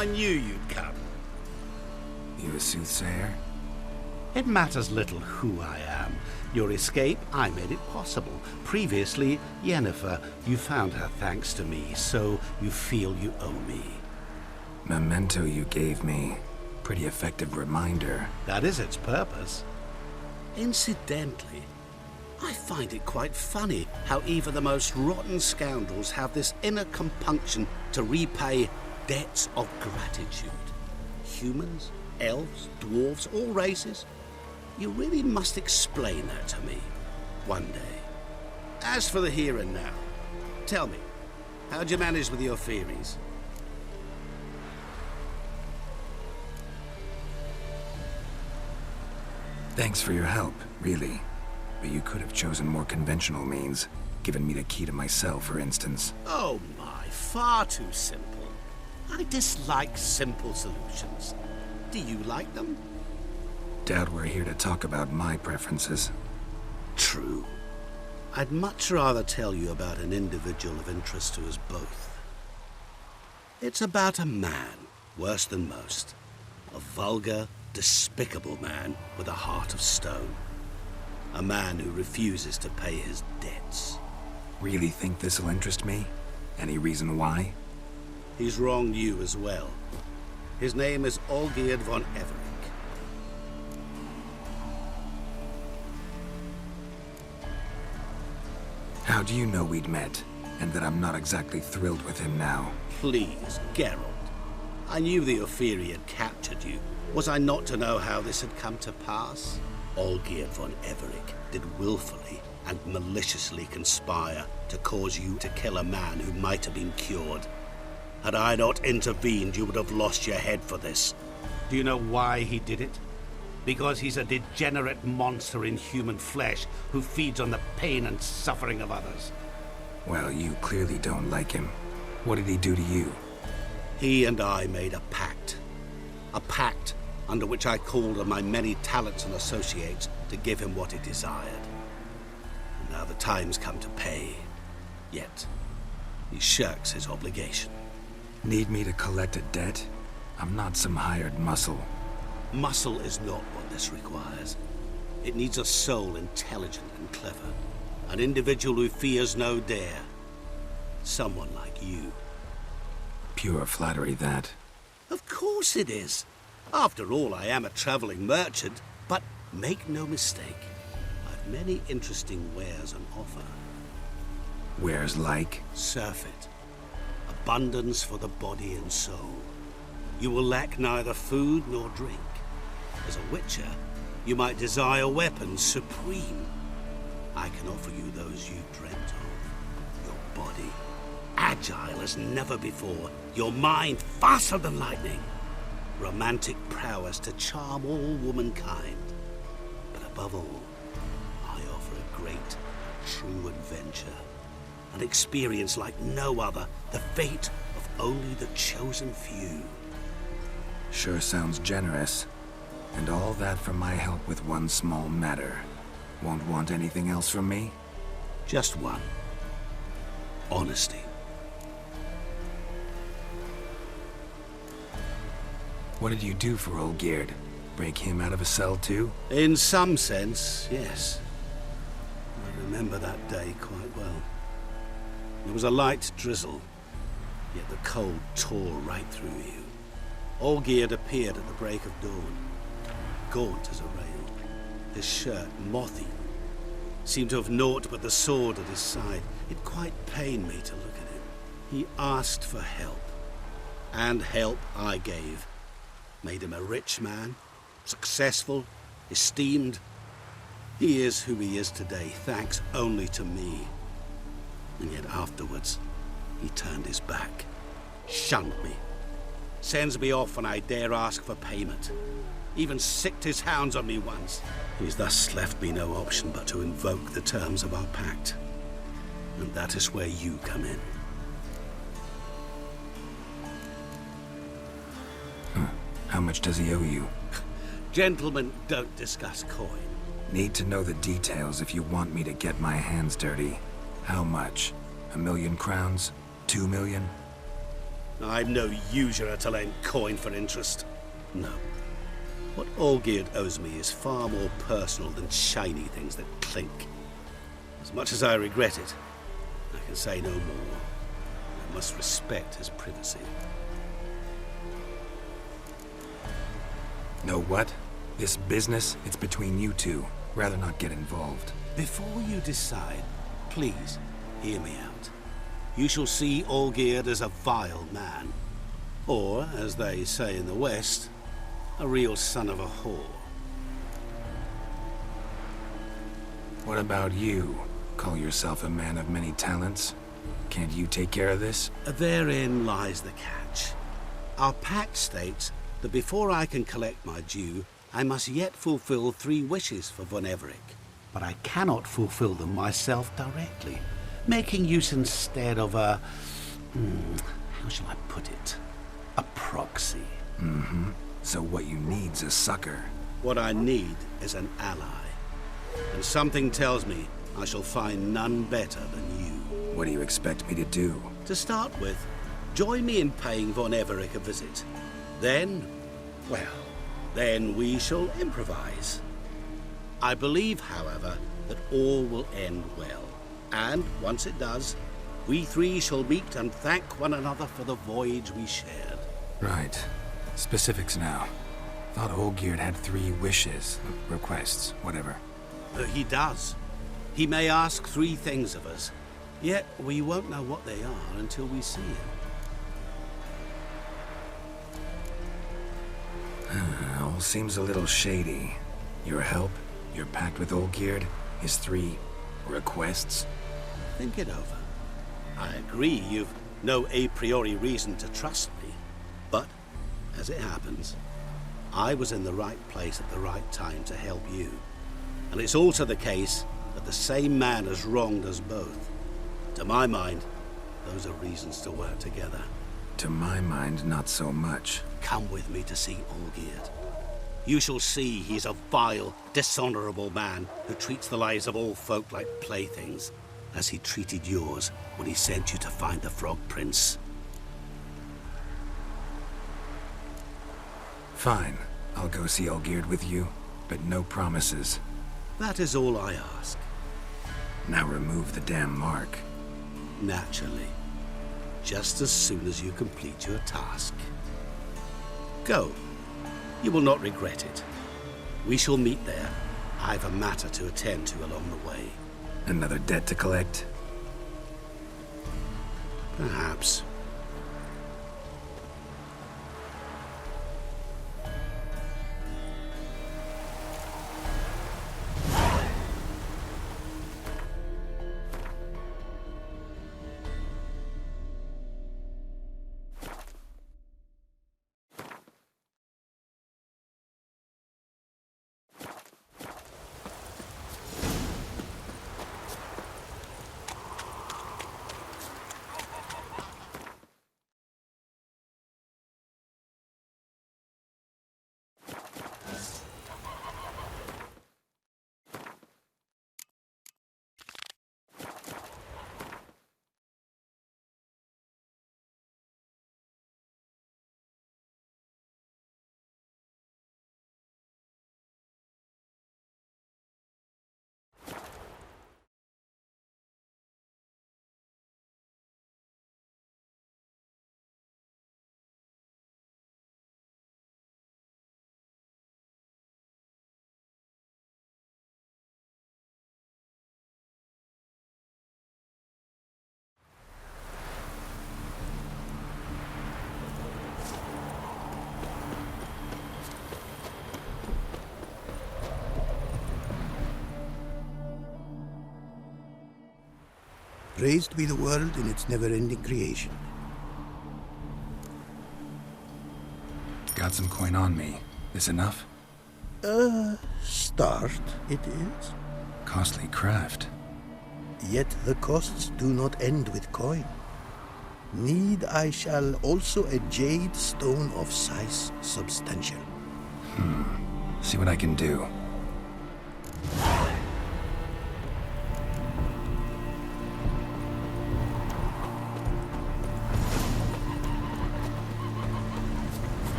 I knew you'd come. You a soothsayer? It matters little who I am. Your escape, I made it possible. Previously, Yennefer, you found her thanks to me, so you feel you owe me. Memento you gave me. Pretty effective reminder. That is its purpose. Incidentally, I find it quite funny how even the most rotten scoundrels have this inner compunction to repay debts of gratitude. Humans, elves, dwarves, all races. You really must explain that to me one day. As for the here and now, tell me, how'd you manage with your theories? Thanks for your help, really. But you could have chosen more conventional means. Given me the key to my cell, for instance. Oh my, far too simple. I dislike simple solutions. Do you like them? Doubt we're here to talk about my preferences. True. I'd much rather tell you about an individual of interest to us both. It's about a man, worse than most. A vulgar, despicable man with a heart of stone. A man who refuses to pay his debts. Really think this'll interest me? Any reason why? He's wronged you as well. His name is Olgierd von Everec. How do you know we'd met, and that I'm not exactly thrilled with him now? Please, Geralt. I knew the Ophiri had captured you. Was I not to know how this had come to pass? Olgierd von Everec did willfully and maliciously conspire to cause you to kill a man who might have been cured. Had I not intervened, you would have lost your head for this. Do you know why he did it? Because he's a degenerate monster in human flesh who feeds on the pain and suffering of others. Well, you clearly don't like him. What did he do to you? He and I made a pact. A pact under which I called on my many talents and associates to give him what he desired. And now the time's come to pay. Yet, he shirks his obligation. Need me to collect a debt? I'm not some hired muscle. Muscle is not what this requires. It needs a soul intelligent and clever. An individual who fears no dare. Someone like you. Pure flattery, that. Of course it is. After all, I am a traveling merchant, but make no mistake, I've many interesting wares on offer. Wares like? Surfeit. Abundance for the body and soul. You will lack neither food nor drink. As a witcher, you might desire weapons supreme. I can offer you those you dreamt of. Your body, agile as never before. Your mind, faster than lightning. Romantic prowess to charm all womankind. But above all, I offer a great, true adventure. An experience like no other, the fate of only the chosen few. Sure sounds generous. And all that for my help with one small matter. Won't want anything else from me? Just one. Honesty. What did you do for Olgierd? Break him out of a cell too? In some sense, yes. I remember that day quite well. There was a light drizzle, yet the cold tore right through you. Olgierd appeared at the break of dawn, gaunt as a rail, his shirt moth-eaten, seemed to have naught but the sword at his side. It quite pained me to look at him. He asked for help, and help I gave. Made him a rich man, successful, esteemed. He is who he is today, thanks only to me. And yet afterwards, he turned his back, shunned me, sends me off when I dare ask for payment. Even sicked his hounds on me once. He's thus left me no option but to invoke the terms of our pact. And that is where you come in. How much does he owe you? Gentlemen don't discuss coin. Need to know the details if you want me to get my hands dirty. How much? 1,000,000 crowns? 2 million? I'm no usurer to lend coin for interest. No. What Olgierd owes me is far more personal than shiny things that clink. As much as I regret it, I can say no more. I must respect his privacy. Know what? This business, it's between you two. Rather not get involved. Before you decide, please hear me out. You shall see Olgierd as a vile man. Or, as they say in the West, a real son of a whore. What about you? Call yourself a man of many talents? Can't you take care of this? Therein lies the catch. Our pact states that before I can collect my due, I must yet fulfill 3 wishes for Von Everec. But I cannot fulfill them myself directly, making use instead of a... how shall I put it? A proxy. So what you need's a sucker. What I need is an ally. And something tells me I shall find none better than you. What do you expect me to do? To start with, join me in paying Von Everec a visit. Then, well, then we shall improvise. I believe, however, that all will end well. And once it does, we 3 shall meet and thank one another for the voyage we shared. Right. Specifics now. Thought Olgierd had 3 wishes, requests, whatever. He does. He may ask 3 things of us, yet we won't know what they are until we see him. All seems a little shady. Your help, your pact with Olgierd, his 3 requests. Think it over. I agree you've no a priori reason to trust me, but, as it happens, I was in the right place at the right time to help you. And it's also the case that the same man has wronged us both. To my mind, those are reasons to work together. To my mind, not so much. Come with me to see Olgierd. You shall see he's a vile, dishonorable man who treats the lives of all folk like playthings, as he treated yours when he sent you to find the Frog Prince. Fine. I'll go see Olgierd with you, but no promises. That is all I ask. Now remove the damn mark. Naturally. Just as soon as you complete your task. Go. You will not regret it. We shall meet there. I've a matter to attend to along the way. Another debt to collect? Perhaps. Praised be the world in its never-ending creation. Got some coin on me. This enough? Start, it is. Costly craft. Yet the costs do not end with coin. Need I shall also a jade stone of size substantial. See what I can do.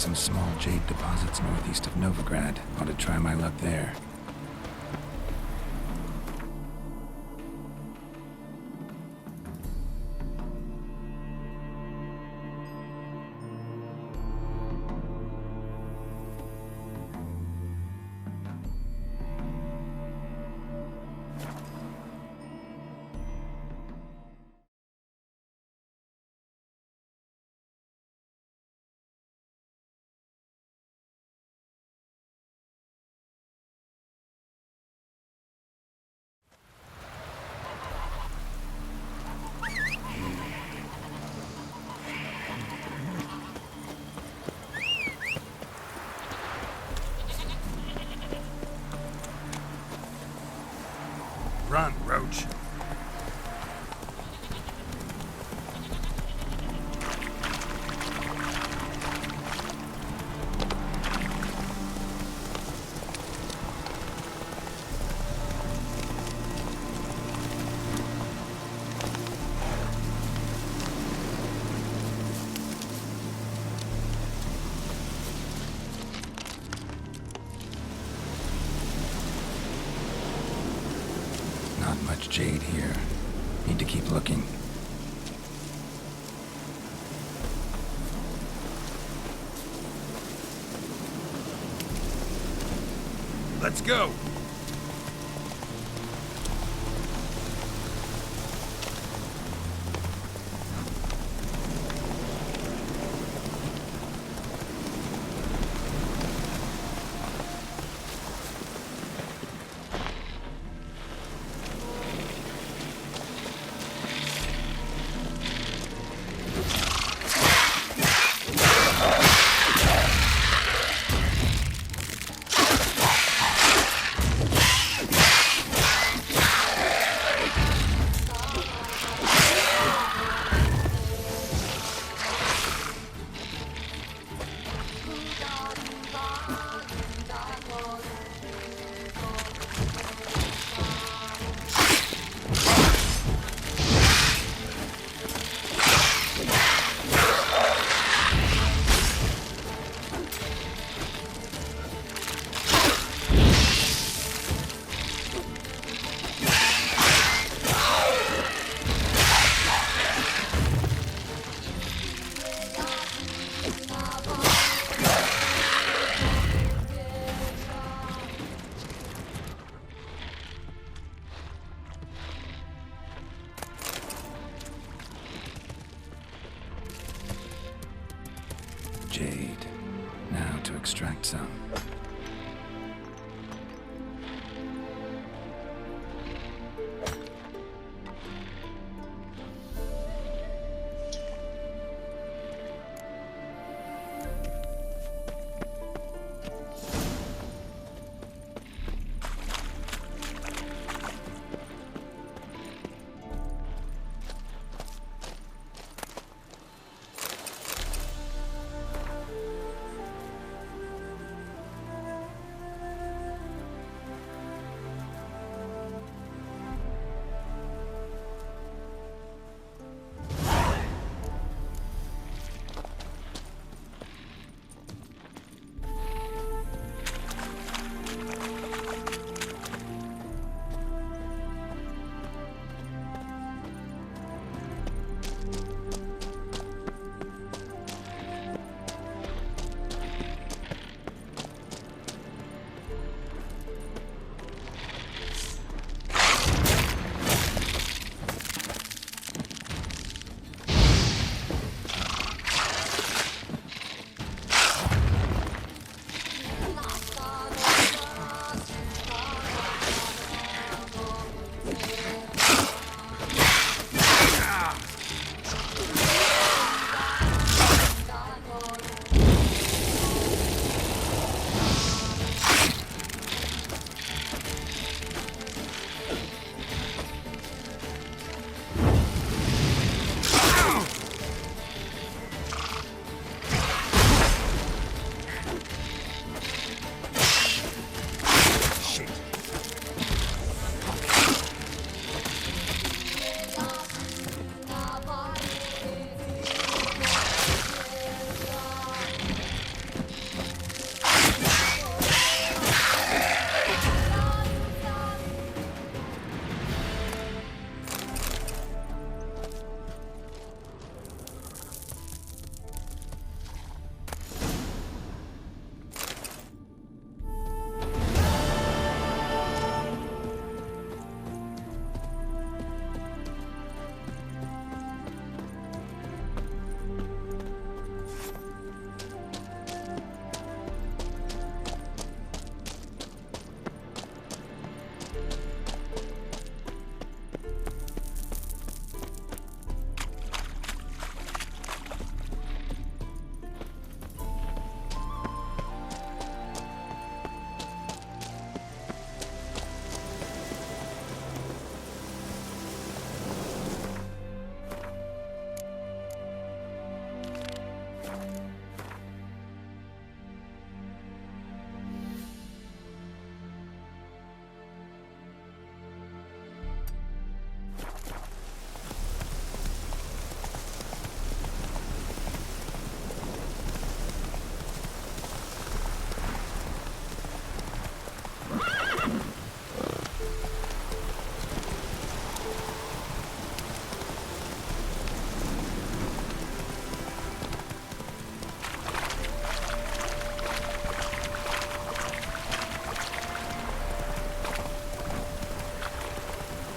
some small jade deposits northeast of Novigrad. Ought to try my luck there. Run, Roach. Not much jade here. Need to keep looking. Let's go! Jade. Now to extract some.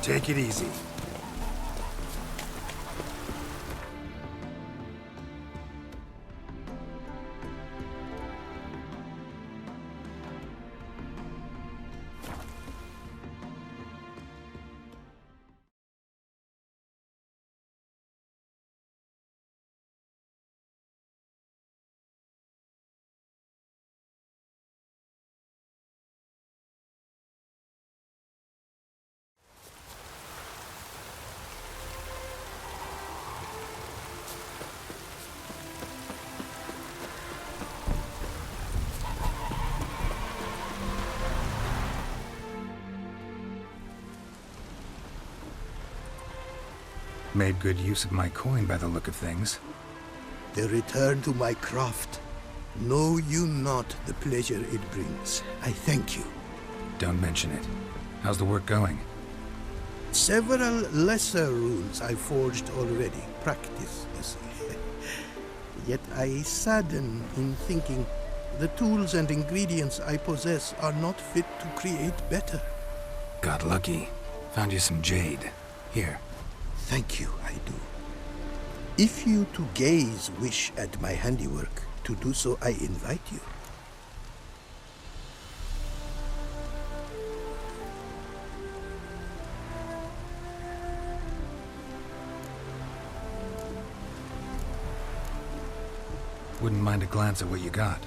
Take it easy. Made good use of my coin by the look of things. The return to my craft. Know you not the pleasure it brings. I thank you. Don't mention it. How's the work going? Several lesser runes I forged already. Practice, you see. Yet I sadden in thinking the tools and ingredients I possess are not fit to create better. Got lucky. Found you some jade. Here. Thank you, I do. If you to gaze wish at my handiwork, to do so I invite you. Wouldn't mind a glance at what you got.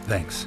Thanks.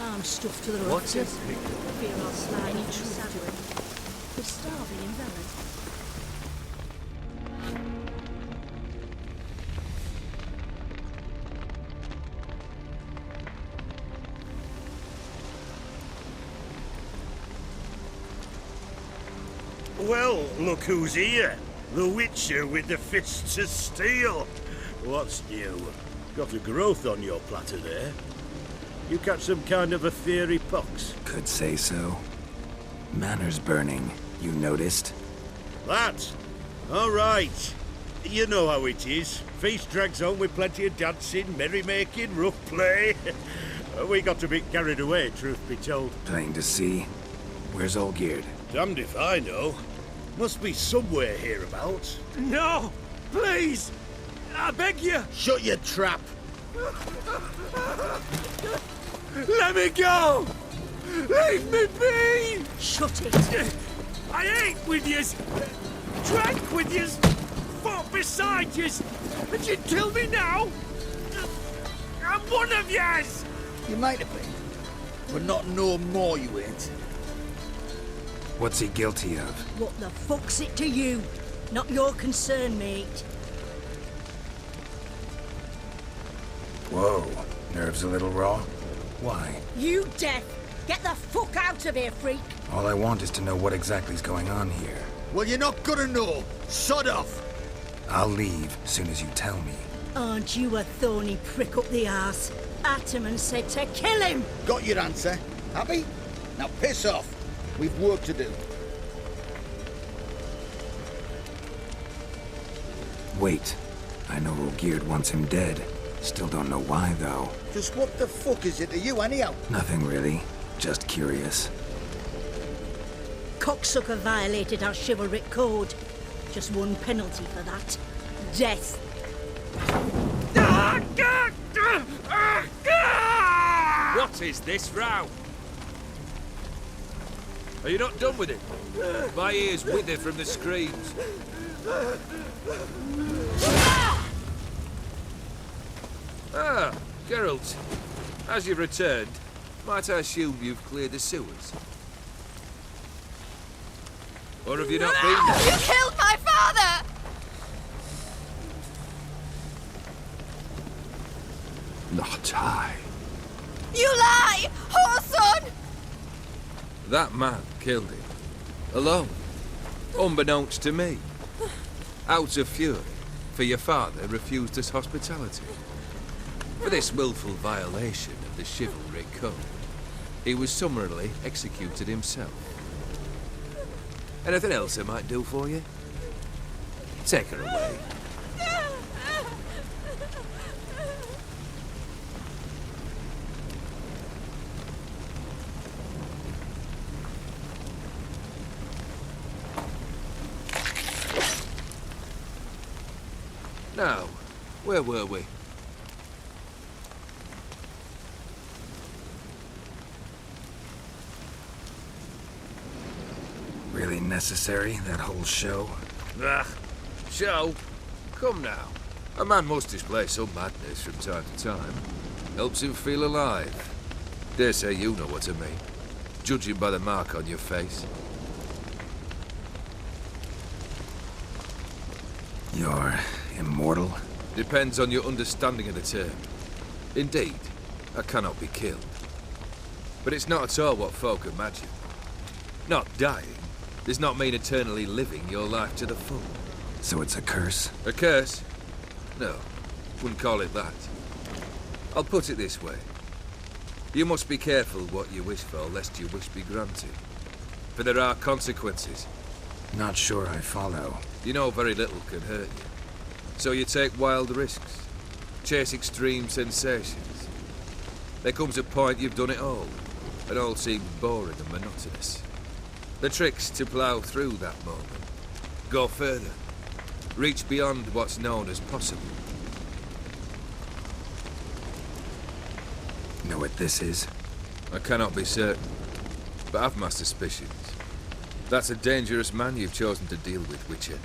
I'm stuffed to the roof. What's it? Fear I'll slide any truth to it. We're starving in Velen. Well, look who's here. The Witcher with the fists of steel. What's new? Got a growth on your platter there. You catch some kind of a fiery pox? Could say so. Manor's burning. You noticed? That? All right. You know how it is. Feast drags on with plenty of dancing, merrymaking, rough play. We got a bit carried away, truth be told. Plain to see. Where's Olgierd? Damned if I know. Must be somewhere hereabouts. No! Please! I beg you! Shut your trap! Let me go! Leave me be! Shut it! I ate with yous! Drank with yous! Fought beside yous! And you'd kill me now? I'm one of yous! You might have been, but not no more you ain't. What's he guilty of? What the fuck's it to you? Not your concern, mate. Whoa. Nerves a little raw? Why? You deaf! Get the fuck out of here, freak! All I want is to know what exactly is going on here. Well, you're not gonna know. Sod off. I'll leave soon as you tell me. Aren't you a thorny prick up the arse? Ataman said to kill him! Got your answer. Happy? Now piss off. We've work to do. Wait. I know Olgierd wants him dead. Still don't know why, though. Just what the fuck is it to you, anyhow? Nothing really. Just curious. Cocksucker violated our chivalric code. Just one penalty for that. Death. What is this row? Are you not done with it? My ears wither from the screams. Ah, Geralt. As you've returned, might I assume you've cleared the sewers? Or have you not been there? You killed my father! Not I. You lie! Whoreson! That man killed him. Alone. Unbeknownst to me. Out of fury, for your father refused us hospitality. For this willful violation of the chivalric code, he was summarily executed himself. Anything else I might do for you? Take her away. Now, where were we? Really necessary, that whole show? Ah, show? Come now. A man must display some madness from time to time. Helps him feel alive. Dare say you know what I mean. Judging by the mark on your face. You're immortal? Depends on your understanding of the term. Indeed, I cannot be killed. But it's not at all what folk imagine. Not dying does not mean eternally living your life to the full. So it's a curse? A curse? No, wouldn't call it that. I'll put it this way. You must be careful what you wish for, lest your wish be granted. For there are consequences. Not sure I follow. You know very little can hurt you. So you take wild risks. Chase extreme sensations. There comes a point you've done it all. And all seems boring and monotonous. The trick's to plough through that moment. Go further. Reach beyond what's known as possible. Know what this is? I cannot be certain, but I've my suspicions. That's a dangerous man you've chosen to deal with, Witcher.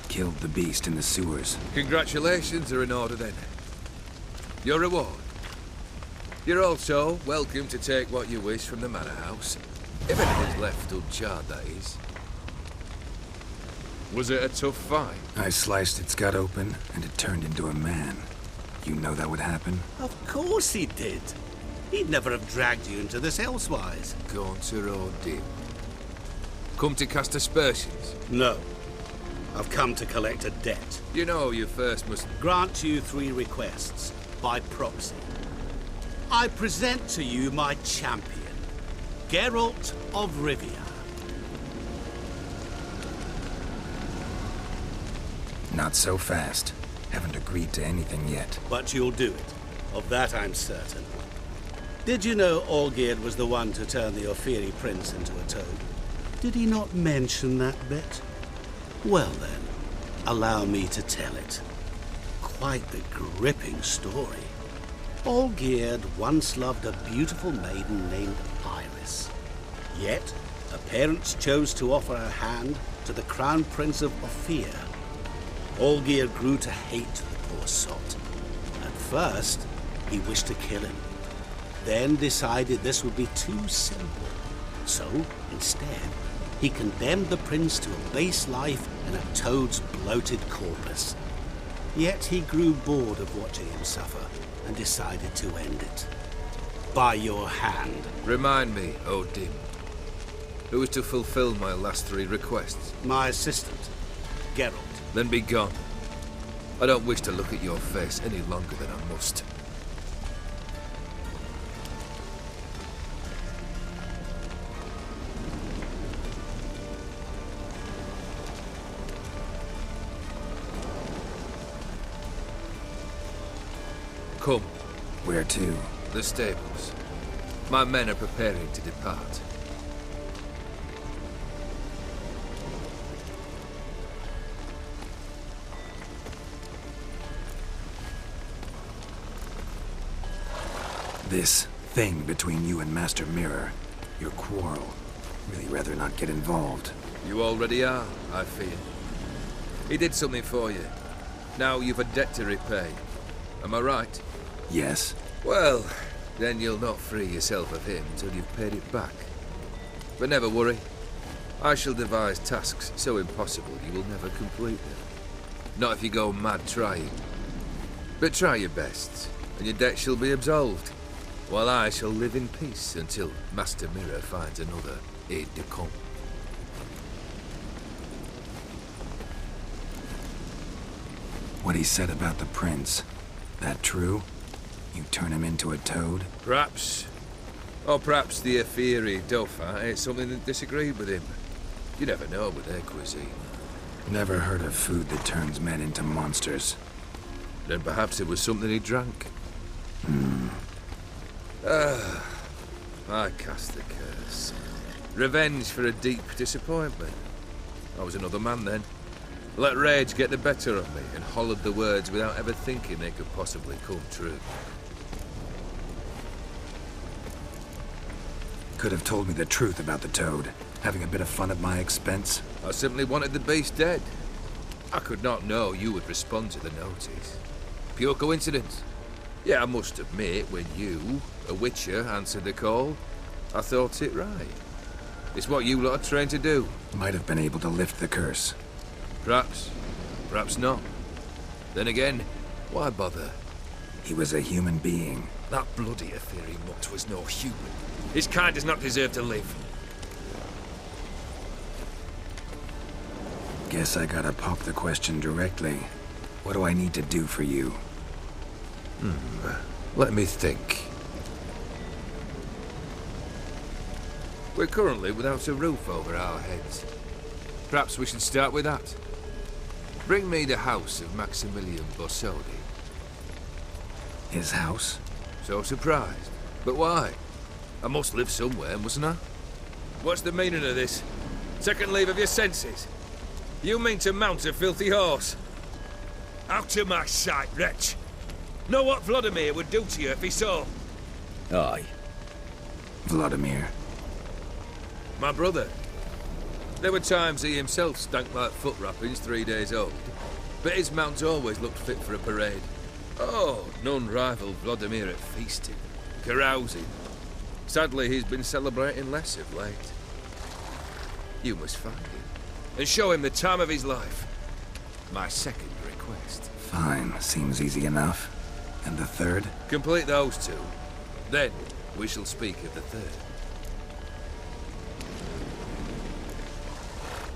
Killed the beast in the sewers. Congratulations are in order then. Your reward. You're also welcome to take what you wish from the manor house. If anything's left uncharred, that is. Was it a tough fight? I sliced its gut open, and it turned into a man. You know that would happen? Of course he did. He'd never have dragged you into this elsewise. Gaunter or dim. Come to cast aspersions. No. I've come to collect a debt. You know you first must... Grant you 3 requests, by proxy. I present to you my champion, Geralt of Rivia. Not so fast. Haven't agreed to anything yet. But you'll do it. Of that I'm certain. Did you know Olgierd was the one to turn the Ofiri prince into a toad? Did he not mention that bit? Well then, allow me to tell it. Quite the gripping story. Olgierd once loved a beautiful maiden named Iris. Yet, her parents chose to offer her hand to the Crown Prince of Ophir. Olgierd grew to hate the poor sot. At first, he wished to kill him. Then decided this would be too simple. So, instead, he condemned the prince to a base life in a toad's bloated corpus. Yet he grew bored of watching him suffer and decided to end it. By your hand. Remind me, O Dim. Who is to fulfill my last 3 requests? My assistant, Geralt. Then be gone. I don't wish to look at your face any longer than I must. Come. Where to? The stables. My men are preparing to depart. This thing between you and Master Mirror, your quarrel, really rather not get involved. You already are, I fear. He did something for you. Now you've a debt to repay. Am I right? Yes. Well, then you'll not free yourself of him until you've paid it back. But never worry. I shall devise tasks so impossible you will never complete them. Not if you go mad trying. But try your best, and your debt shall be absolved, while I shall live in peace until Master Mirror finds another aide-de-camp. What he said about the prince, that true? You turn him into a toad? Perhaps. Or perhaps the Ofiri Dauphin ate something that disagreed with him. You never know with their cuisine. Never heard of food that turns men into monsters. Then perhaps it was something he drank. I cast the curse. Revenge for a deep disappointment. I was another man then. Let rage get the better of me and hollered the words without ever thinking they could possibly come true. Could have told me the truth about the toad, having a bit of fun at my expense. I simply wanted the beast dead. I could not know you would respond to the notice. Pure coincidence. Yeah, I must admit, when you, a witcher, answered the call, I thought it right. It's what you lot are trained to do. Might have been able to lift the curse. Perhaps. Perhaps not. Then again, why bother? He was a human being. That bloody Ofiri mutt was no human. His kind does not deserve to live. Guess I gotta pop the question directly. What do I need to do for you? Let me think. We're currently without a roof over our heads. Perhaps we should start with that. Bring me the house of Maximilian Borsodi. His house? So surprised. But why? I must live somewhere, mustn't I? What's the meaning of this? Second leave of your senses? You mean to mount a filthy horse? Out of my sight, wretch! Know what Vladimir would do to you if he saw? Aye. Vladimir. My brother. There were times he himself stank like foot wrappings 3 days old, but his mount always looked fit for a parade. Oh, none rivaled Vladimir at feasting, carousing. Sadly, he's been celebrating less of late. You must find him, and show him the time of his life. My second request. Fine, seems easy enough. And the third? Complete those 2. Then, we shall speak of the third.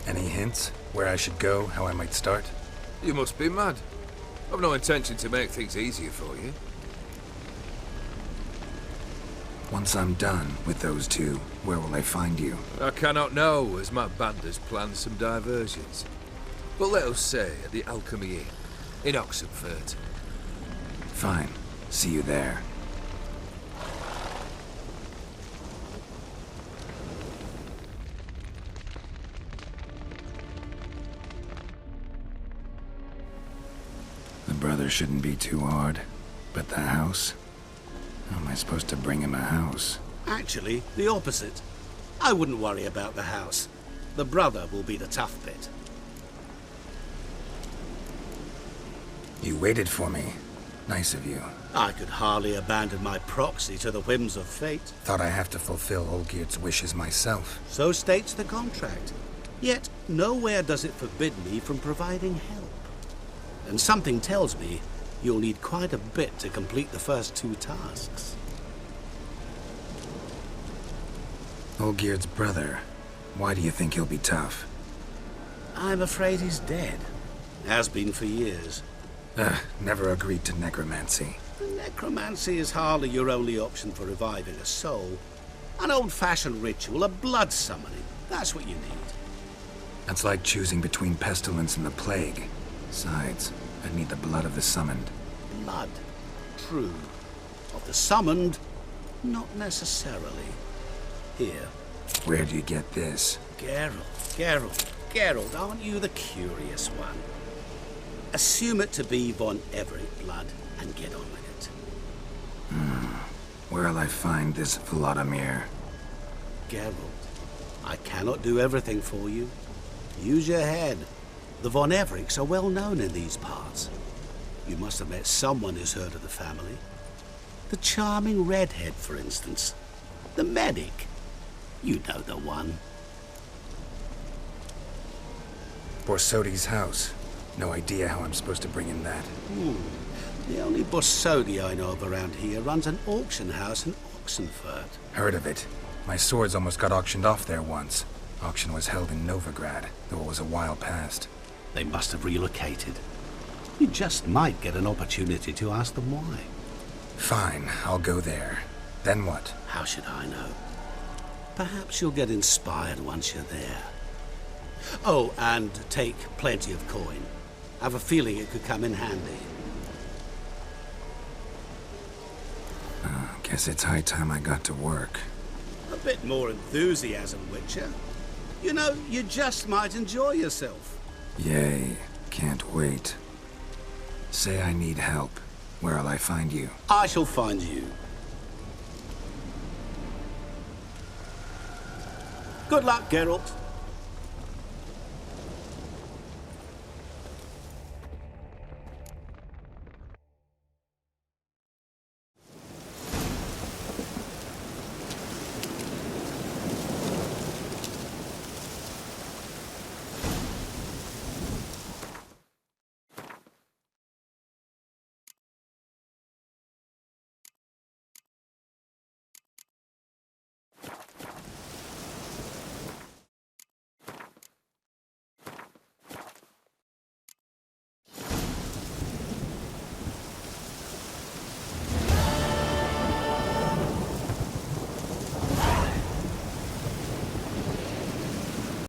Any hints? Where I should go? How I might start? You must be mad. I've no intention to make things easier for you. Once I'm done with those two, where will I find you? I cannot know, as my band has planned some diversions. But let us say at the Alchemy Inn, in Oxenfurt. Fine. See you there. The brother shouldn't be too hard. But the house? How am I supposed to bring him a house? Actually, the opposite. I wouldn't worry about the house. The brother will be the tough bit. You waited for me. Nice of you. I could hardly abandon my proxy to the whims of fate. Thought I have to fulfill Olgierd's wishes myself. So states the contract. Yet, nowhere does it forbid me from providing help. And something tells me you'll need quite a bit to complete the first two tasks. Olgierd's brother. Why do you think he'll be tough? I'm afraid he's dead. Has been for years. Never agreed to necromancy. Necromancy is hardly your only option for reviving a soul. An old-fashioned ritual, a blood summoning. That's what you need. That's like choosing between pestilence and the plague. Besides, I'd need the blood of the summoned. Blood. True. Of the summoned, not necessarily. Here. Where do you get this? Geralt, aren't you the curious one? Assume it to be von Everett blood and get on with it. Where'll I find this Vladimir? Geralt, I cannot do everything for you. Use your head. The von Evericks are well known in these parts. You must have met someone who's heard of the family. The charming redhead, for instance. The medic. You know the one. Borsodi's house. No idea how I'm supposed to bring in that. The only Borsodi I know of around here runs an auction house in Oxenfurt. Heard of it. My swords almost got auctioned off there once. Auction was held in Novigrad, though it was a while past. They must have relocated. You just might get an opportunity to ask them why. Fine, I'll go there. Then what? How should I know? Perhaps you'll get inspired once you're there. Oh, and take plenty of coin. I have a feeling it could come in handy. Guess it's high time I got to work. A bit more enthusiasm, Witcher. You know, you just might enjoy yourself. Yay, can't wait. Say I need help. Where'll I find you? I shall find you. Good luck, Geralt.